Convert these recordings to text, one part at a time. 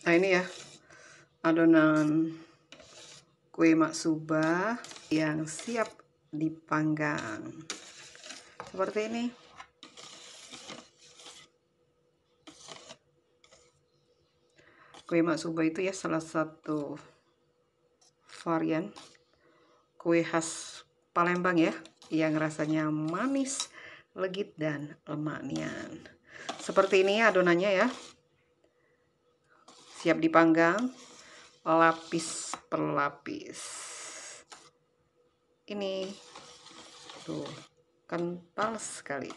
Nah ini ya adonan kue maksuba yang siap dipanggang seperti ini. Kue maksuba itu ya salah satu varian kue khas Palembang ya, yang rasanya manis, legit, dan lemak nian. Seperti ini adonannya ya, siap dipanggang lapis per lapis. Ini tuh kental sekali.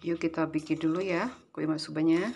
Yuk kita bikin dulu ya kue maksubanya.